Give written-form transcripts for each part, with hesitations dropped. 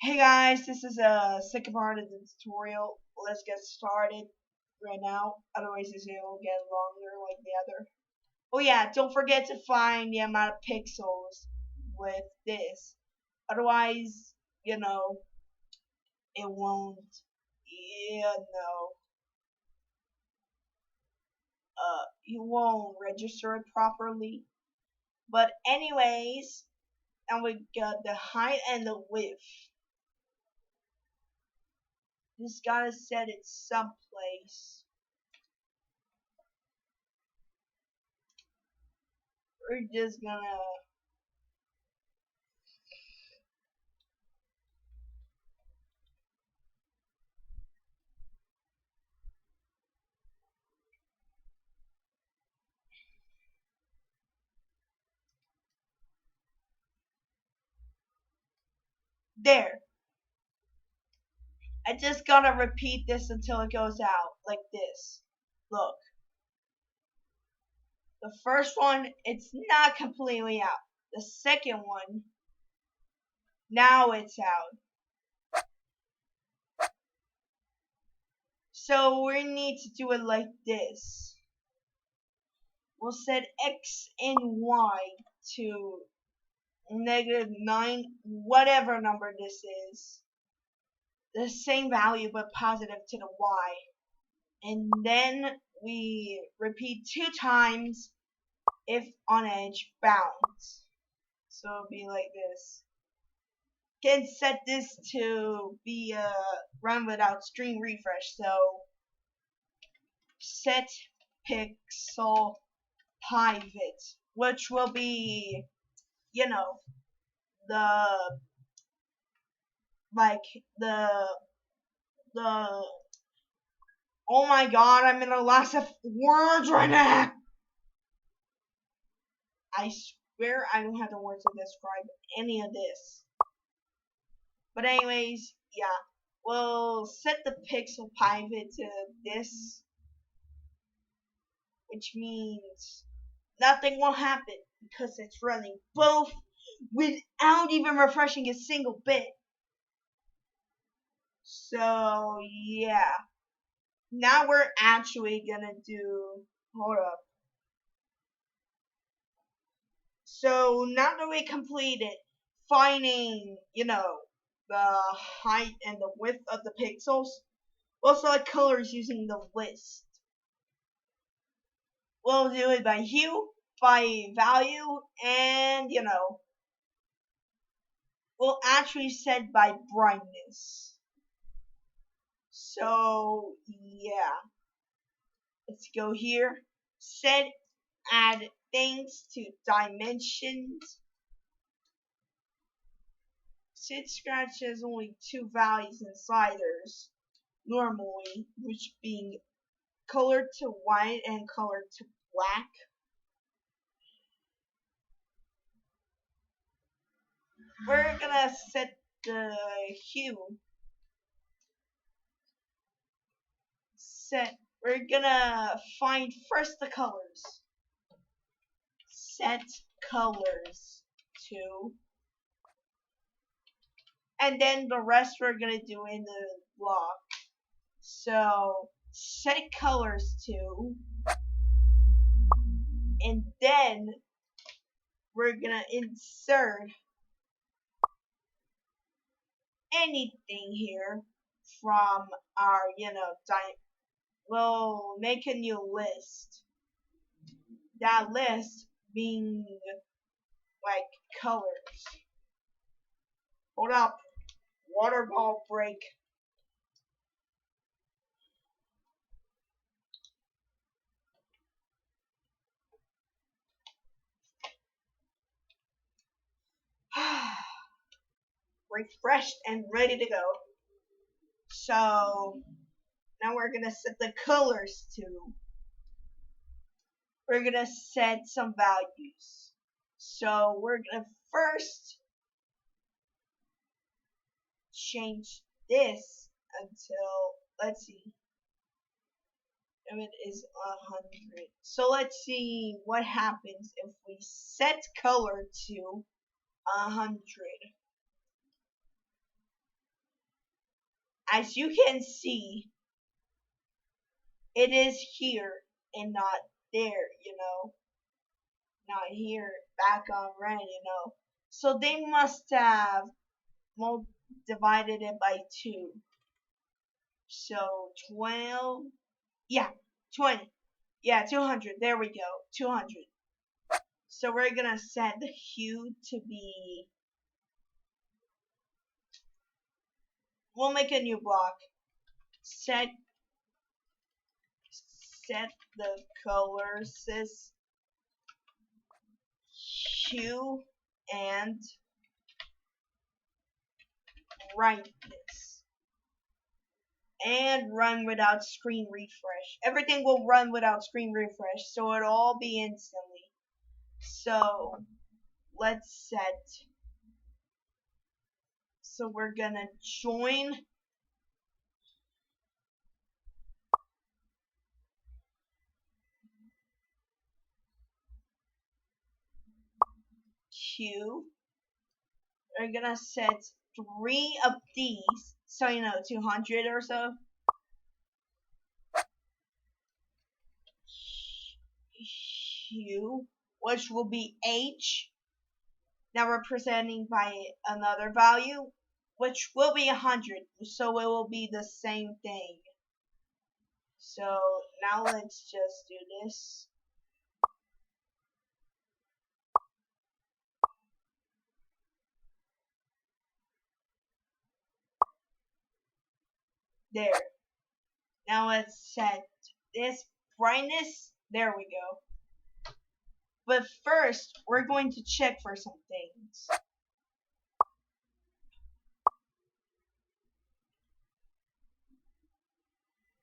Hey guys, this is a second part of the tutorial. Let's get started right now. Otherwise this video will get longer like the other. Oh yeah, don't forget to find the amount of pixels with this. Otherwise, it won't you won't register it properly. But anyways, and we got the height and the width. Just gotta set it someplace. We're just gonna there. I just gotta repeat this until it goes out like this. Look, the first one, it's not completely out. The second one, now it's out. So we need to do it like this. We'll set x and y to -9, whatever number this is. The same value but positive to the y. And then we repeat 2 times if on edge bounds. So it'll be like this. Can set this to be run without stream refresh. So set pixel pivot, which will be, the like the oh my god, I'm in a loss of words right now. I swear I don't have the words to describe any of this. But anyways, yeah. We'll set the pixel pivot to this, which means nothing will happen because it's running both without even refreshing a single bit. So yeah. Now we're actually gonna do, hold up. So now that we completed finding, the height and the width of the pixels, we'll select colors using the list. We'll do it by hue, by value, and, we'll actually set by brightness. So, yeah. Let's go here. Set, add things to dimensions. Since Scratch has only 2 values and sliders, normally, which being color to white and color to black. We're gonna set the hue. We're gonna find first the colors. Set colors to, and then the rest we're gonna do in the block. So set colors to, and then we're gonna insert anything here from our, we'll make a new list. That list being like colors. Hold up. Water ball break. Refreshed and ready to go. So now we're gonna set the colors to. We're gonna set some values. So we're gonna first change this until, let's see, if it is 100. So let's see what happens if we set color to 100. as you can see, it is here and not there, not here, back on red. So they must have divided it by 2. So 12, yeah, 20, yeah, 200, there we go, 200. So we're gonna set the hue to be, we'll make a new block, set the colors as hue and brightness, and run without screen refresh. Everything will run without screen refresh, so it'll all be instantly. So let's set, so we're gonna join hue. We're gonna set 3 of these, so 200 or so. Hue, which will be H, now representing by another value, which will be 100, so it will be the same thing. So now let's just do this. There. Now let's set this brightness. There we go. But first, we're going to check for some things.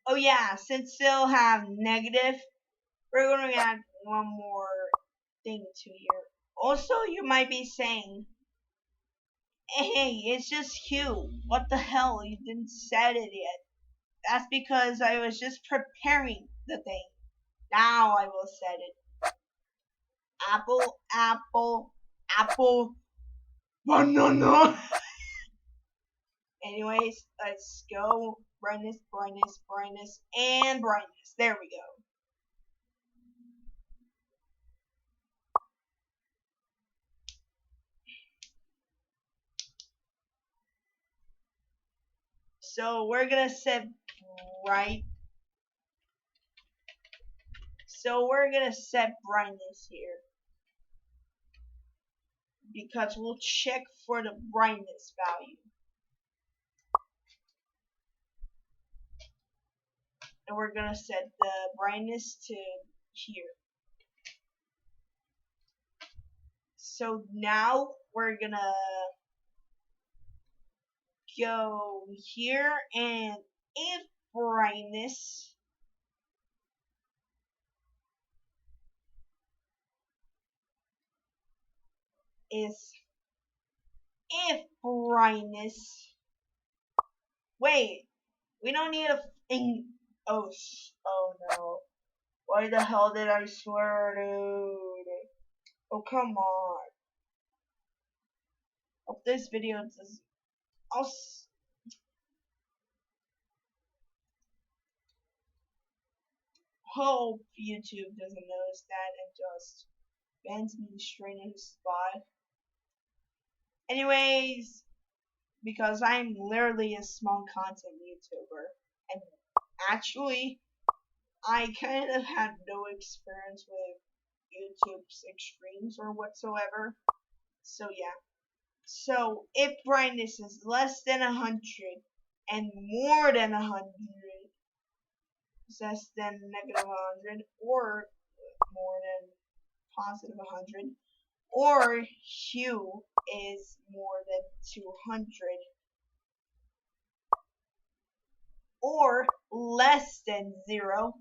Oh yeah, since they'll have negative, we're going to add one more thing to here. Also, you might be saying, hey, it's just hue. What the hell? You didn't set it yet. That's because I was just preparing the thing. Now I will set it. Apple, apple, apple, banana. Anyways, let's go. Brightness, brightness, brightness, and brightness. There we go. So we're gonna set bright. So we're gonna set brightness here, because we'll check for the brightness value. And we're gonna set the brightness to here. So now we're gonna go here, and if brightness is, if brightness, wait, we don't need a thing. Oh no. Why the hell did I swear, dude? Oh, come on. Hope this video does. Hope YouTube doesn't notice that and just bans me straight in the spot. Anyways, because I'm literally a small content YouTuber, and actually, I kind of had no experience with YouTube's extremes or whatsoever. So yeah. So if brightness is less than 100 and more than 100, less than negative 100, or more than positive 100, or hue is more than 200, or less than 0,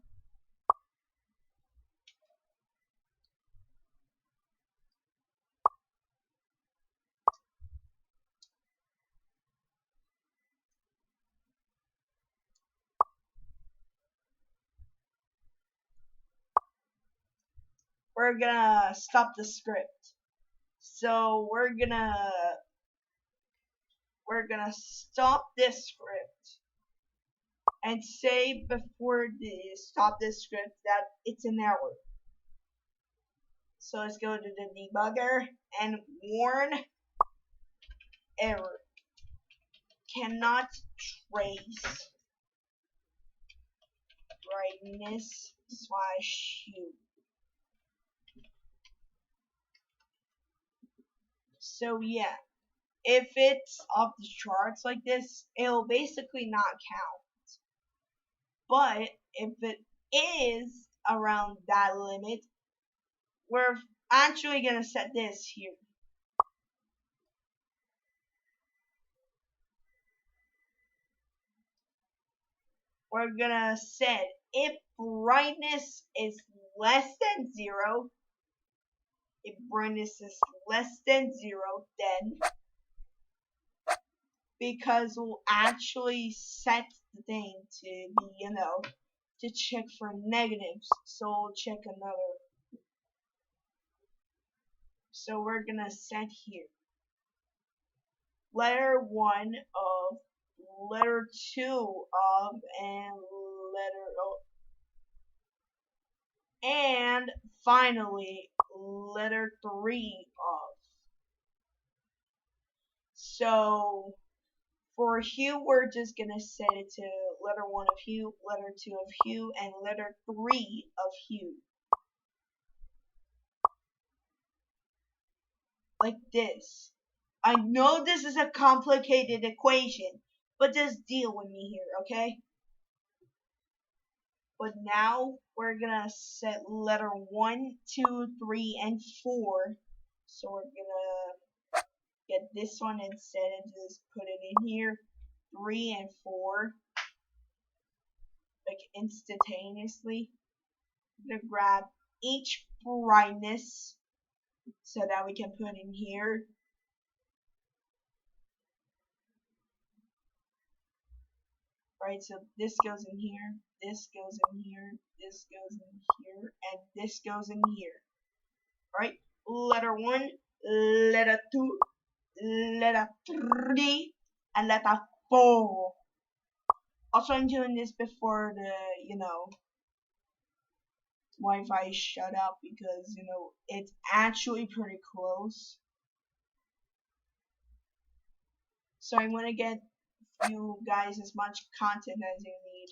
we're gonna stop the script. So we're gonna stop this script. and say before the stop this script that it's an error. So let's go to the debugger and warn error. Cannot trace brightness slash hue. So yeah, if it's off the charts like this, it'll basically not count. But if it is around that limit, we're actually gonna set this here. We're gonna set if brightness is less than 0, if brightness is less than 0, then because we'll actually set the thing to be, to check for negatives. So we'll check another. So we're gonna set here letter 1 of, letter 2 of, and letter O, and finally letter 3 of. So for hue, we're just gonna set it to letter 1 of hue, letter 2 of hue, and letter 3 of hue. Like this. I know this is a complicated equation, but just deal with me here, okay? But now we're gonna set letter 1, 2, 3, and 4. So we're gonna get this one instead and just put it in here. 3 and 4. Like instantaneously. I'm gonna grab each brightness so that we can put in here. Right, so this goes in here, this goes in here, this goes in here, and this goes in here. Right? Letter 1, letter 2, letter 3, and letter 4. Also, I'm doing this before the, Wi-Fi shut up because, it's actually pretty close. So I'm gonna get you guys as much content as you need.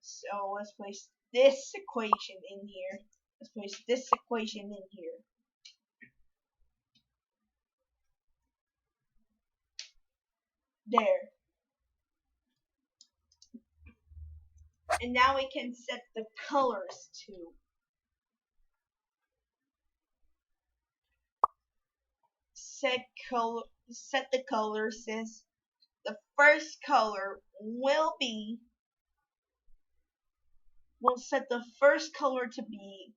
So let's place this equation in here. Let's place this equation in here. There. And now we can set the colors too. Set the color since the first color we'll set the first color to be,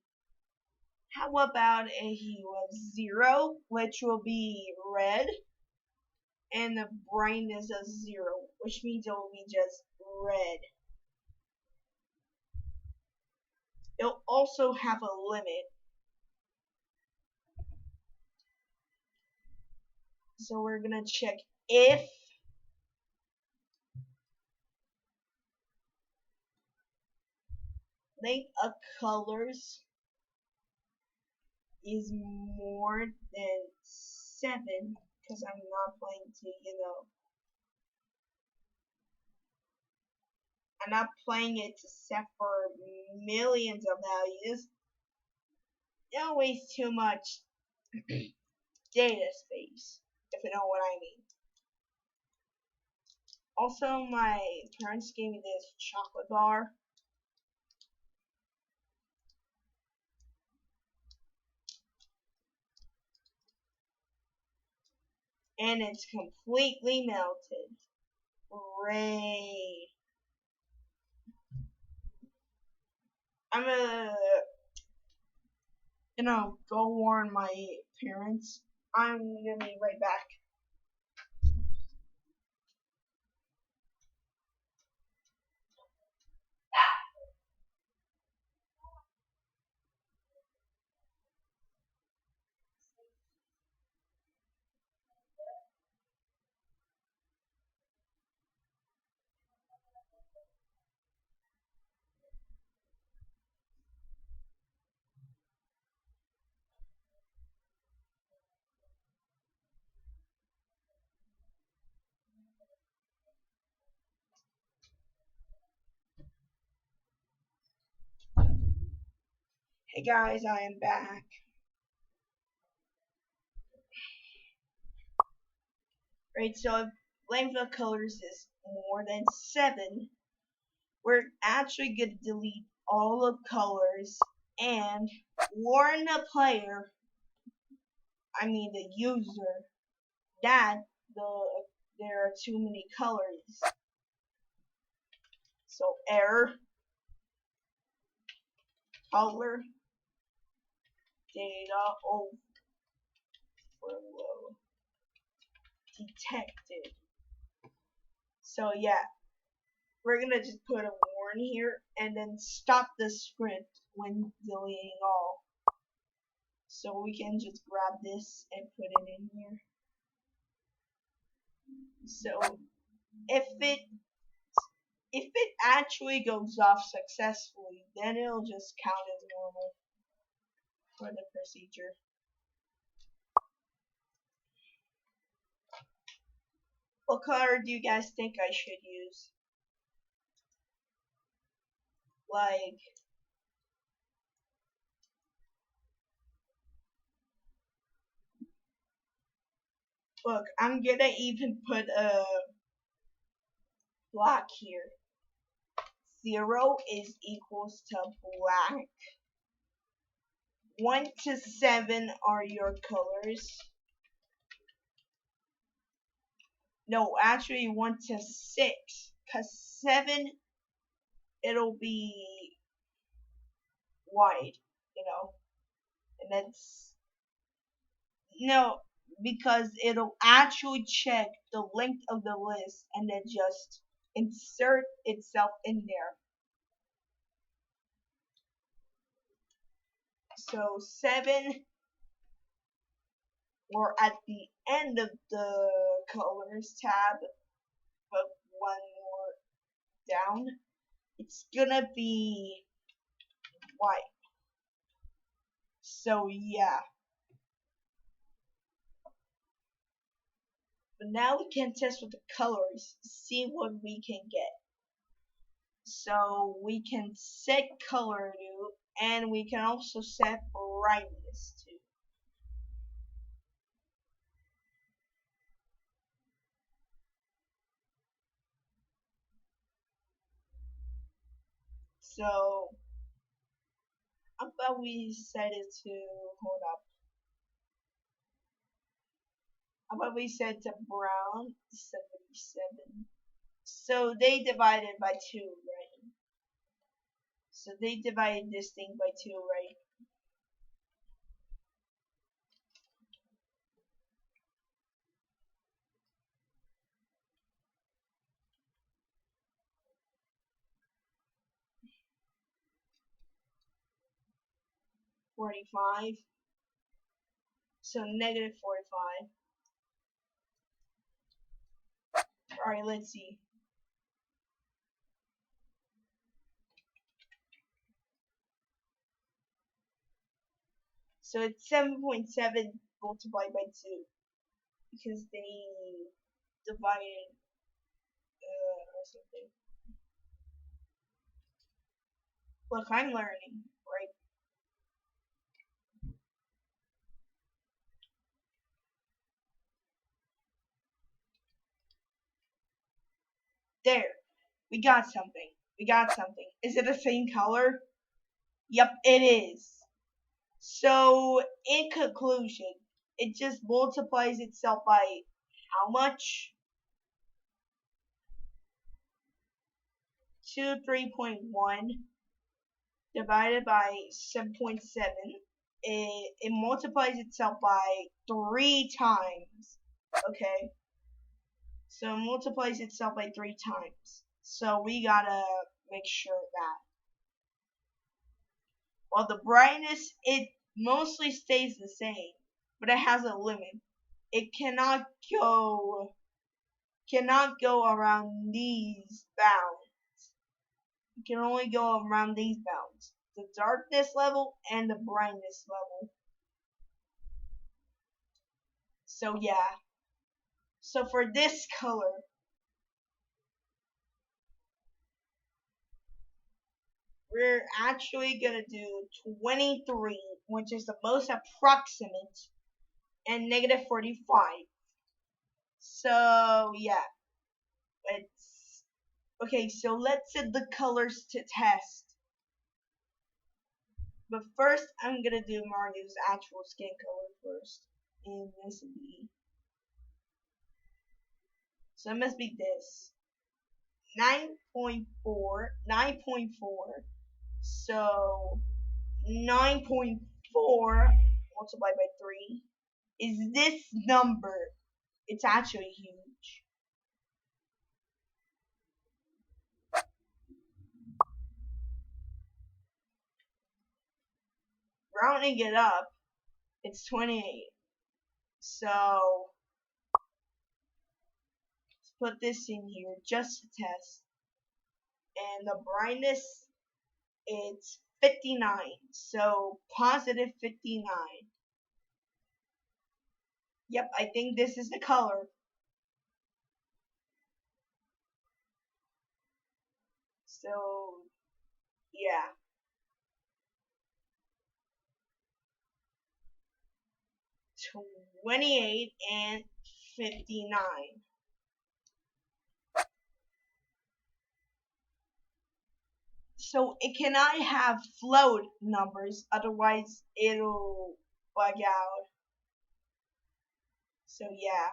how about a hue of 0, which will be red, and the brightness of 0, which means it will be just red. It'll also have a limit. So we're gonna check if length of colors is more than 7, because I'm not playing to, I'm not playing it to set for millions of values. Don't waste too much data space, if you know what I mean. Also, my parents gave me this chocolate bar. And it's completely melted. Great. I'm gonna go warn my parents. I'm gonna be right back. Hey guys, I am back. Right, so if length of colors is more than 7, we're actually going to delete all of colors and warn the player, I mean the user, that there are too many colors. So error, color, data overflow detected. So yeah, we're gonna just put a warn here and then stop the script when deleting all. So we can just grab this and put it in here. So if it actually goes off successfully, then it'll just count as normal for the procedure. What color do you guys think I should use? Like, look, I'm gonna even put a black here. 0 is equals to black. 1 to 7 are your colors. No, actually 1 to 6. Because 7, it'll be white, you know. And that's... No, because it'll actually check the length of the list and then just insert itself in there. So 7, we're at the end of the colors tab, but one more down. It's gonna be white. So yeah. But now we can test with the colors, see what we can get. So we can set color to, and we can also set brightness to. So how about we set it to, hold up. How about we set it to brown 77. So they divided by 2, right? So they divided this thing by 2, right? -45. So -45. Alright, let's see. So it's 7.7 multiplied by 2. Because they divided or something. Look, I'm learning, right? There. We got something. We got something. Is it the same color? Yep, it is. So, in conclusion, it just multiplies itself by how much? 3.1 divided by 7.7. It multiplies itself by 3 times. Okay? So it multiplies itself by 3 times. So we gotta make sure of that. While the brightness, it mostly stays the same, but it has a limit. It cannot go around these bounds. It can only go around these bounds. The darkness level and the brightness level. So yeah. So for this color, we're actually gonna do 23, which is the most approximate, and negative 45. So yeah, it's okay. So let's set the colors to test. But first, I'm gonna do Mario's actual skin color first, and this will be. So it must be this 9.4, 9.4. So 9.4 multiplied by 3 is this number. It's actually huge. Rounding it up, it's 28. So let's put this in here just to test. And the brightness, it's 59. So positive 59. Yep, I think this is the color. So yeah. 28 and 59. So it cannot have float numbers, otherwise it'll bug out. So yeah.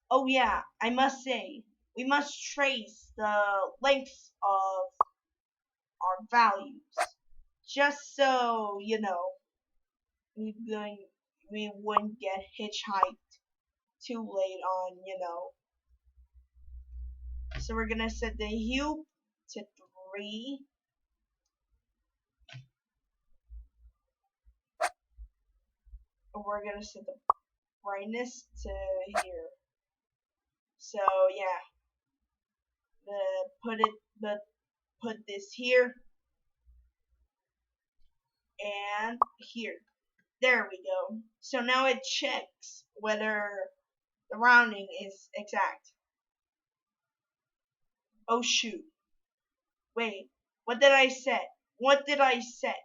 Oh yeah, I must say, we must trace the lengths of our values. Just so, we wouldn't, we wouldn't get hitchhiked too late on, So we're gonna set the hue to 3. And we're gonna set the brightness to here. So yeah, the put it the put this here and here. There we go. So now it checks whether the rounding is exact. Oh shoot. Wait, what did I set? What did I set?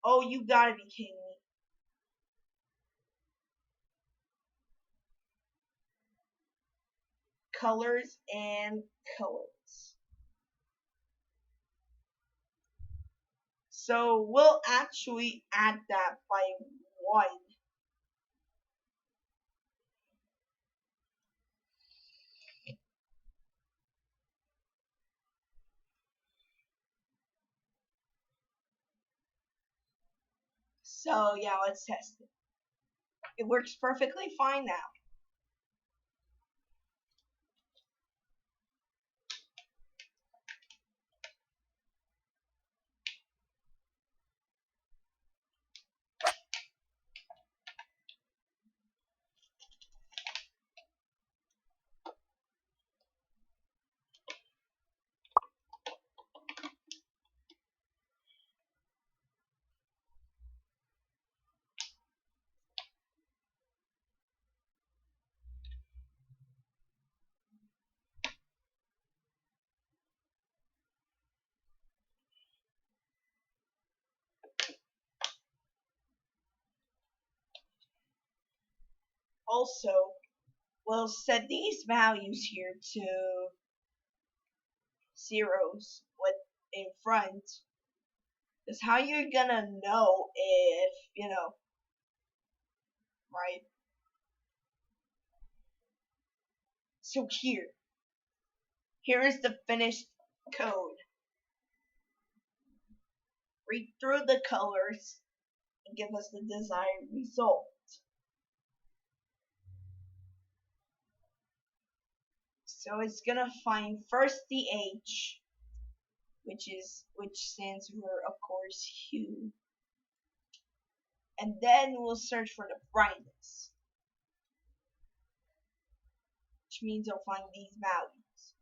Oh, you gotta be kidding me. Colors and colors. So we'll actually add that by 1. So yeah, let's test it. It works perfectly fine now. Also, we'll set these values here to zeros with in front. Is how you're gonna know if, right? So here is the finished code. Read through the colors and give us the desired result. So it's gonna find first the H, which stands for, of course, hue, and then we'll search for the brightness, which means it'll find these values.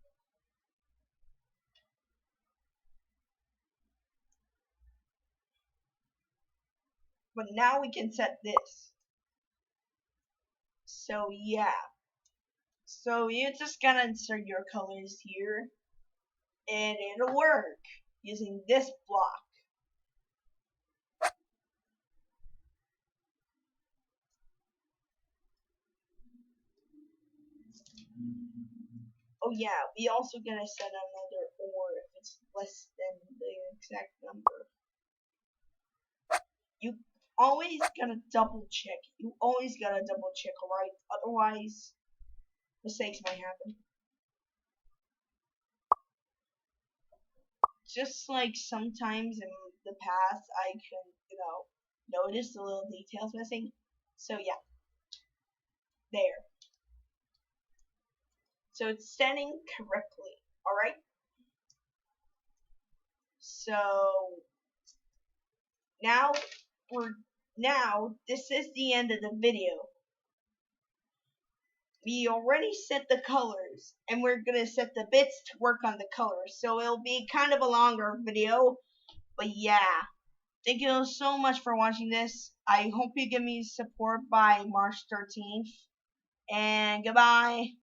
But now we can set this. So yeah, So you just gotta insert your colors here, and it'll work using this block. Oh yeah, we also gotta set another OR if it's less than the exact number. You always gotta double check. You always gotta double check, alright? Otherwise, mistakes might happen. Just like sometimes in the past, I can, notice the little details missing. So yeah, there. So it's standing correctly, alright? So now this is the end of the video. We already set the colors, and we're gonna set the bits to work on the colors. So it'll be kind of a longer video, but yeah. Thank you so much for watching this. I hope you give me support by March 13th. And goodbye.